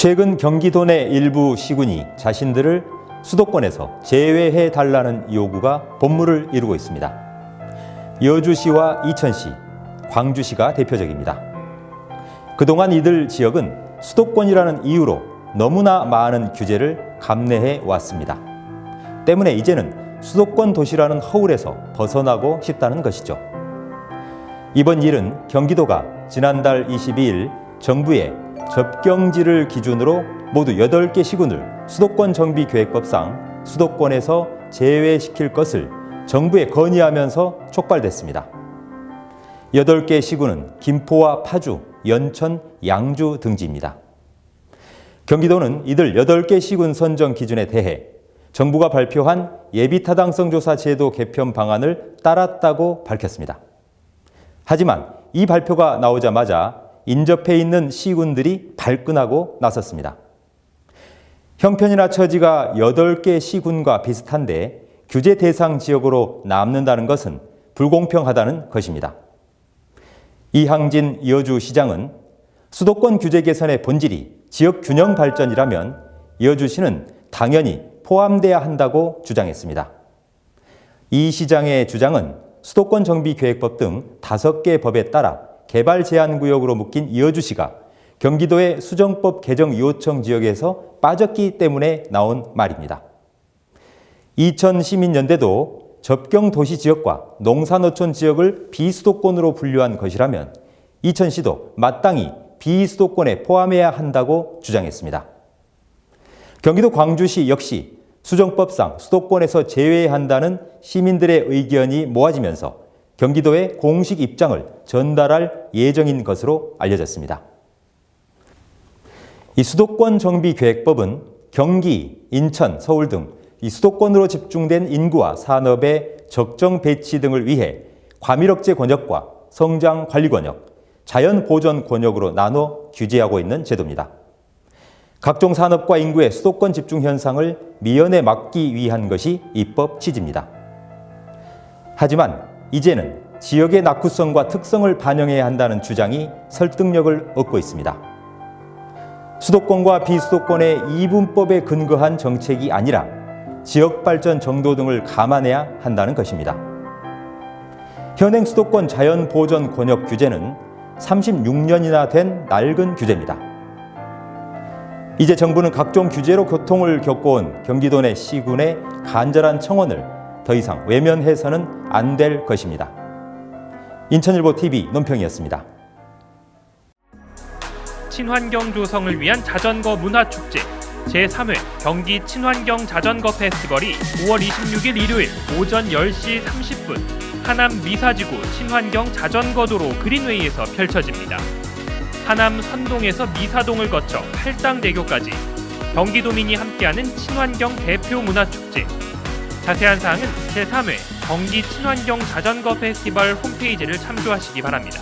최근 경기도 내 일부 시군이 자신들을 수도권에서 제외해 달라는 요구가 본물을 이루고 있습니다. 여주시와 이천시, 광주시가 대표적입니다. 그동안 이들 지역은 수도권이라는 이유로 너무나 많은 규제를 감내해 왔습니다. 때문에 이제는 수도권 도시라는 허울에서 벗어나고 싶다는 것이죠. 이번 일은 경기도가 지난달 22일 정부의 접경지를 기준으로 모두 8개 시군을 수도권 정비계획법상 수도권에서 제외시킬 것을 정부에 건의하면서 촉발됐습니다. 8개 시군은 김포와 파주, 연천, 양주 등지입니다. 경기도는 이들 8개 시군 선정 기준에 대해 정부가 발표한 예비타당성 조사 제도 개편 방안을 따랐다고 밝혔습니다. 하지만 이 발표가 나오자마자 인접해 있는 시군들이 발끈하고 나섰습니다. 형편이나 처지가 8개 시군과 비슷한데 규제 대상 지역으로 남는다는 것은 불공평하다는 것입니다. 이항진 여주시장은 수도권 규제 개선의 본질이 지역 균형 발전이라면 여주시는 당연히 포함돼야 한다고 주장했습니다. 이 시장의 주장은 수도권 정비계획법 등 5개 법에 따라 개발 제한 구역으로 묶인 여주시가 경기도의 수정법 개정 요청 지역에서 빠졌기 때문에 나온 말입니다. 이천시민연대도 접경 도시 지역과 농산어촌 지역을 비수도권으로 분류한 것이라면 이천시도 마땅히 비수도권에 포함해야 한다고 주장했습니다. 경기도 광주시 역시 수정법상 수도권에서 제외한다는 시민들의 의견이 모아지면서 경기도의 공식 입장을 전달할 예정인 것으로 알려졌습니다. 이 수도권 정비계획법은 경기, 인천, 서울 등 이 수도권으로 집중된 인구와 산업의 적정 배치 등을 위해 과밀억제 권역과 성장 관리 권역, 자연 보전 권역으로 나눠 규제하고 있는 제도입니다. 각종 산업과 인구의 수도권 집중 현상을 미연에 막기 위한 것이 입법 취지입니다. 하지만 이제는 지역의 낙후성과 특성을 반영해야 한다는 주장이 설득력을 얻고 있습니다. 수도권과 비수도권의 이분법에 근거한 정책이 아니라 지역 발전 정도 등을 감안해야 한다는 것입니다. 현행 수도권 자연 보전 권역 규제는 36년이나 된 낡은 규제입니다. 이제 정부는 각종 규제로 고통을 겪어온 경기도 내 시군의 간절한 청원을 더 이상 외면해서는 안 될 것입니다. 인천일보TV 논평이었습니다. 친환경 조성을 위한 자전거 문화축제 제3회 경기 친환경 자전거 페스티벌이 5월 26일 일요일 오전 10시 30분 하남 미사지구 친환경 자전거도로 그린웨이에서 펼쳐집니다. 하남 선동에서 미사동을 거쳐 팔당대교까지 경기도민이 함께하는 친환경 대표 문화축제. 자세한 사항은 제3회 경기 친환경 자전거 페스티벌 홈페이지를 참조하시기 바랍니다.